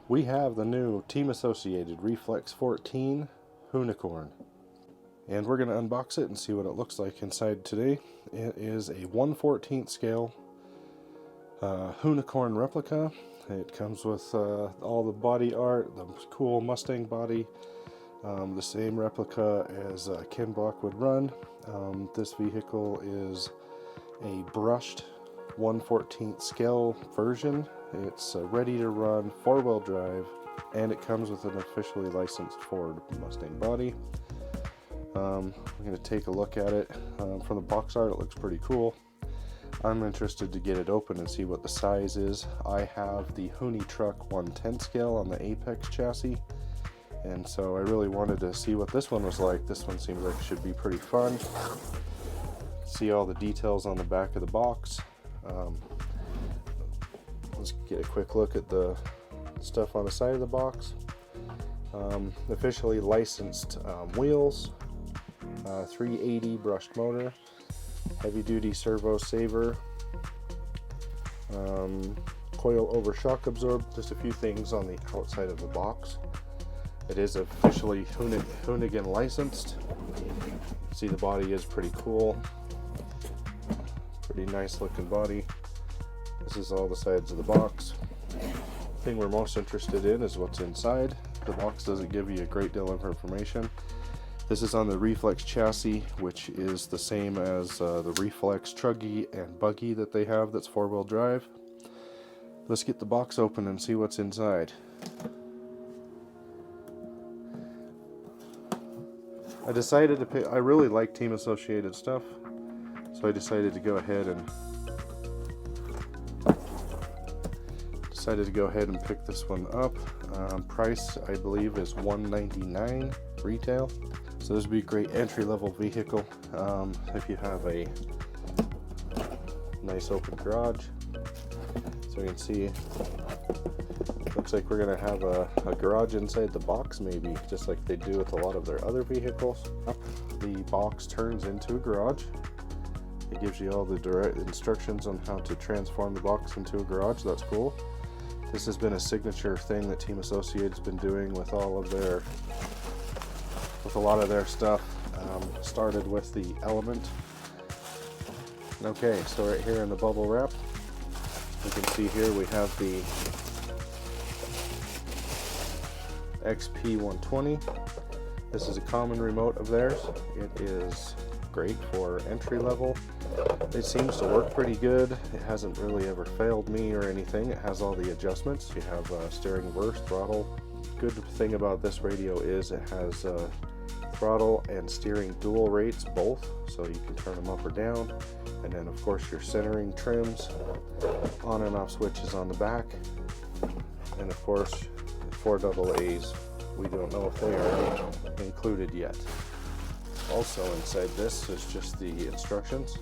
We have the new Team Associated Reflex 14 Hoonicorn, and we're going to unbox it and see what it looks like inside today. It is a 1/14 scale Hoonicorn replica. It comes with all the body art, the cool Mustang body, the same replica as Ken Block would run. This vehicle is a brushed 1/14 scale version. It's ready to run, 4-wheel drive, and it comes with an officially licensed Ford Mustang body. I'm going to take a look at it. From the box art, it looks pretty cool. I'm interested to get it open and see what the size is. I have the Hoonie Truck 110 scale on the Apex chassis, and so I really wanted to see what this one was like. This one seems like it should be pretty fun. See all the details on the back of the box. Let's get a quick look at the stuff on the side of the box. Officially licensed wheels, 380 brushed motor, heavy duty servo saver, coil over shock absorb, just a few things on the outside of the box. It is officially Hoonigan licensed. See, the body is pretty cool. Pretty nice looking body. This is all the sides of the box. The thing we're most interested in is what's inside. The box doesn't give you a great deal of information. This is on the Reflex chassis, which is the same as the Reflex Truggy and Buggy that they have that's 4-wheel drive. Let's get the box open and see what's inside. I decided to pick, I really like Team Associated stuff, so I decided to go ahead and pick this one up. Price, I believe, is $199 retail. So this would be a great entry-level vehicle if you have a nice open garage. So you can see, looks like we're going to have a garage inside the box, maybe, just like they do with a lot of their other vehicles. The box turns into a garage. It gives you all the direct instructions on how to transform the box into a garage. That's cool. This has been a signature thing that Team Associated's been doing with all of their, with a lot of their stuff. Started with the Element. Okay, so right here in the bubble wrap, you can see here we have the XP120. This is a common remote of theirs. It is great for entry level. It seems to work pretty good. It hasn't really ever failed me or anything. It has all the adjustments. You have steering, reverse, throttle. Good thing about this radio is it has throttle and steering dual rates both, so you can turn them up or down. And then of course your centering trims, on and off switches on the back, and of course 4 AA's. We don't know if they are included yet. Also inside this is just the instructions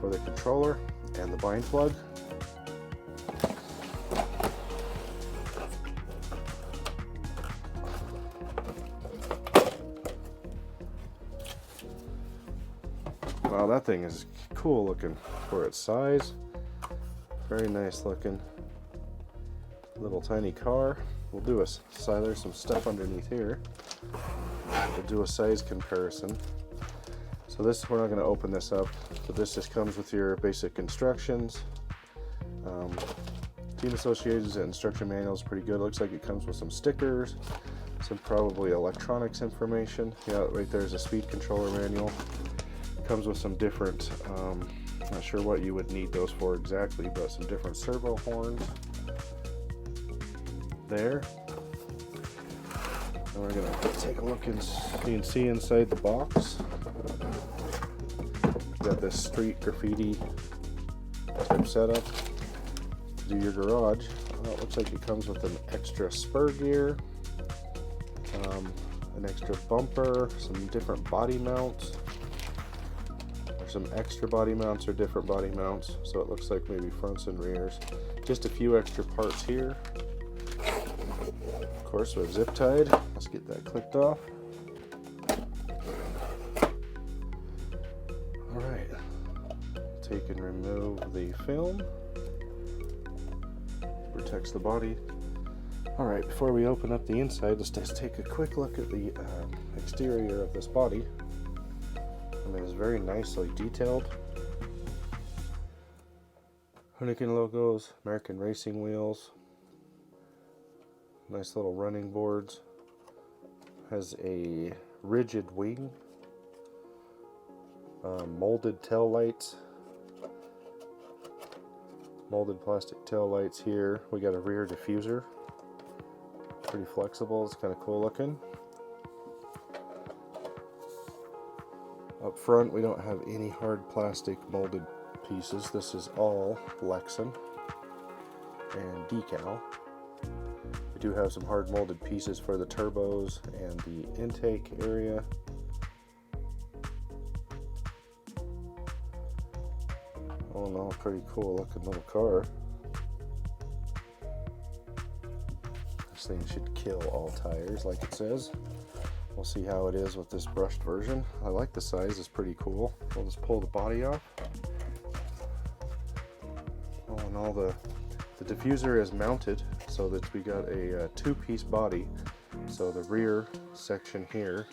for the controller and the bind plug. Wow, that thing is cool looking for its size. Very nice looking little tiny car. We'll do there's some stuff underneath here. We'll do a size comparison. So this, we're not going to open this up, but this just comes with your basic instructions. Team Associated's instruction manual is pretty good. Looks like it comes with some stickers, some probably electronics information. Yeah, right there's a speed controller manual. It comes with some different, not sure what you would need those for exactly, but some different servo horns there. And we're going to take a look and you can see inside the box. Got this street graffiti type setup to do your garage. It looks like it comes with an extra spur gear, an extra bumper, some different body mounts, or some extra body mounts or different body mounts. So it looks like maybe fronts and rears. Just a few extra parts here. Of course, we're zip tied. Let's get that clicked off. Alright, take and remove the film. Protects the body. Alright, before we open up the inside, let's just take a quick look at the exterior of this body. I mean, it's very nicely detailed. Hoonicorn logos, American racing wheels, nice little running boards. Has a rigid wing, molded tail lights, molded plastic tail lights here. We got a rear diffuser, pretty flexible, it's kind of cool looking. Up front we don't have any hard plastic molded pieces. This is all Lexan and decal. We do have some hard molded pieces for the turbos and the intake area. Oh no, pretty cool looking little car. This thing should kill all tires like it says. We'll see how it is with this brushed version. I like the size, it's pretty cool. We'll just pull the body off. Oh, and all the diffuser is mounted so that we got a two-piece body. So the rear section here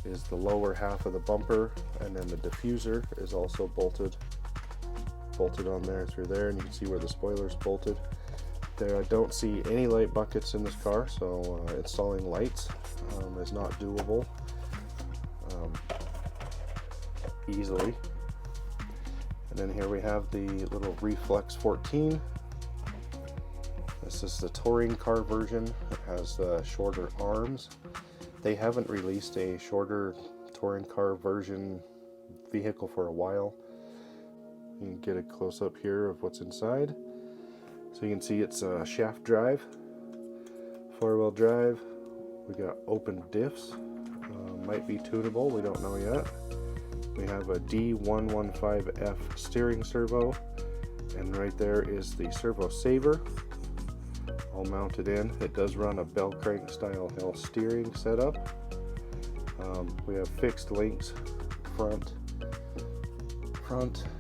is the lower half of the bumper, and then the diffuser is also bolted on there through there, and you can see where the spoiler's bolted. There, I don't see any light buckets in this car, so installing lights is not doable easily. And then here we have the little Reflex 14. This is the touring car version. It has shorter arms. They haven't released a shorter touring car version vehicle for a while. You can get a close-up here of what's inside. So you can see it's shaft drive, four-wheel drive. We got open diffs, might be tunable, we don't know yet. We have a D115F steering servo, and right there is the servo saver, all mounted in. It does run a bell crank style hill steering setup. We have fixed links, front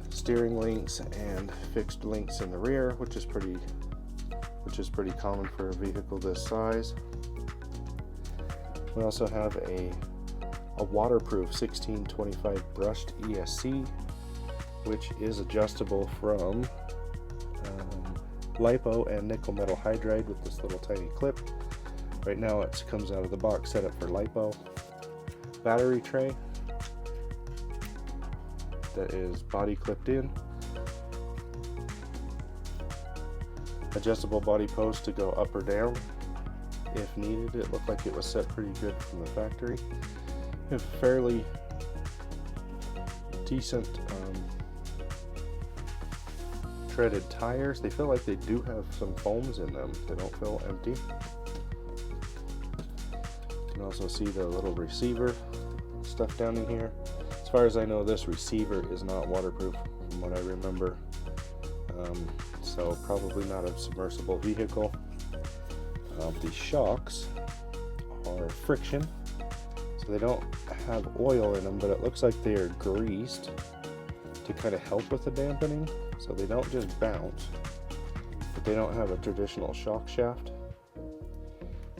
steering links, and fixed links in the rear, which is pretty common for a vehicle this size. We also have a waterproof 1625 brushed ESC, which is adjustable from lipo and nickel metal hydride with this little tiny clip. Right now it comes out of the box set up for lipo. Battery tray that is body clipped in. Adjustable body post to go up or down if needed. It looked like it was set pretty good from the factory. We have fairly decent treaded tires. They feel like they do have some foams in them. They don't feel empty. You can also see the little receiver stuff down in here. As far as I know, this receiver is not waterproof from what I remember, so probably not a submersible vehicle. The shocks are friction, so they don't have oil in them, but it looks like they are greased to kind of help with the dampening, so they don't just bounce, but they don't have a traditional shock shaft.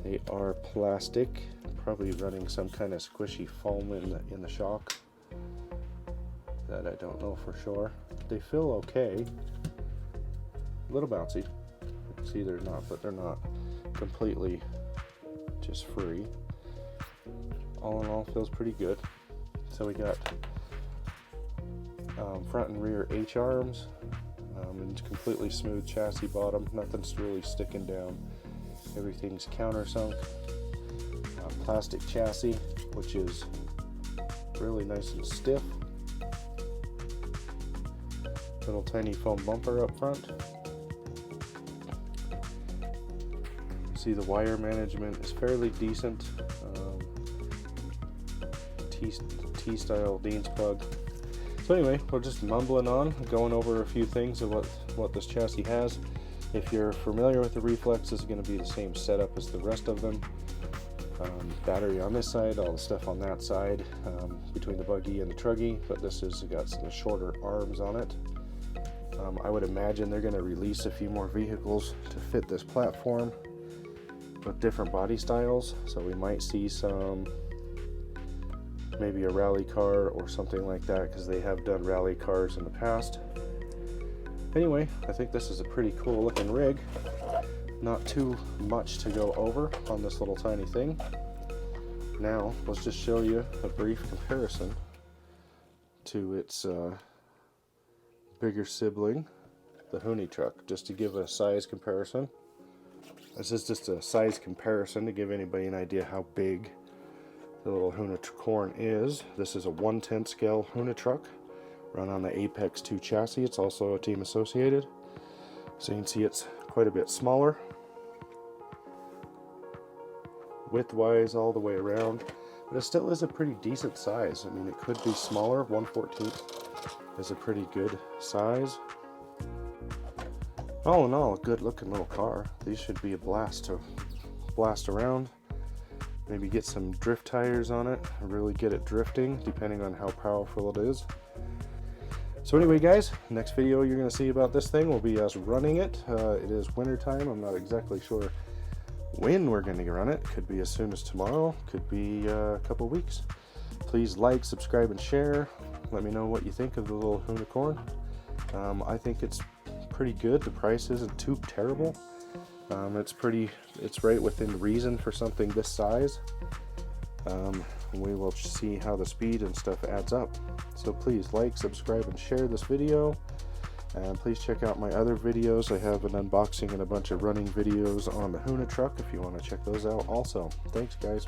They are plastic, probably running some kind of squishy foam in the shock that I don't know for sure. They feel okay, a little bouncy. You can see they're not, but they're not completely just free. All in all, feels pretty good. So we got front and rear H arms, and completely smooth chassis bottom. Nothing's really sticking down. Everything's countersunk. Plastic chassis, which is really nice and stiff. Little tiny foam bumper up front. See, the wire management is fairly decent. T-style Dean's plug. So anyway, we're just mumbling on, going over a few things of what this chassis has. If you're familiar with the Reflex, this is going to be the same setup as the rest of them. Battery on this side, all the stuff on that side, between the buggy and the truggy, but this has got some shorter arms on it. I would imagine they're going to release a few more vehicles to fit this platform. with different body styles. So we might see some, maybe a rally car or something like that, because they have done rally cars in the past. Anyway, I think this is a pretty cool looking rig. Not too much to go over on this little tiny thing. Now, let's just show you a brief comparison to its bigger sibling, the Hoonie truck, just to give a size comparison. This is just a size comparison to give anybody an idea how big the little Hoonicorn is. This is a 1/10 scale Hoonie truck, run on the Apex 2 chassis. It's also a Team Associated. So you can see it's quite a bit smaller, width-wise all the way around, but it still is a pretty decent size. I mean, it could be smaller. 1/14 is a pretty good size. All in all, a good looking little car. These should be a blast to blast around. Maybe get some drift tires on it, really get it drifting, depending on how powerful it is. So anyway, guys, next video you're going to see about this thing will be us running it. It is winter time. I'm not exactly sure when we're going to run it. Could be as soon as tomorrow, could be a couple weeks. Please like, subscribe, and share. Let me know what you think of the little Hoonicorn. I think it's pretty good. The price isn't too terrible. It's right within reason for something this size. We will see how the speed and stuff adds up. So please like, subscribe, and share this video. And please check out my other videos. I have an unboxing and a bunch of running videos on the Hoonie truck if you want to check those out also. Thanks, guys.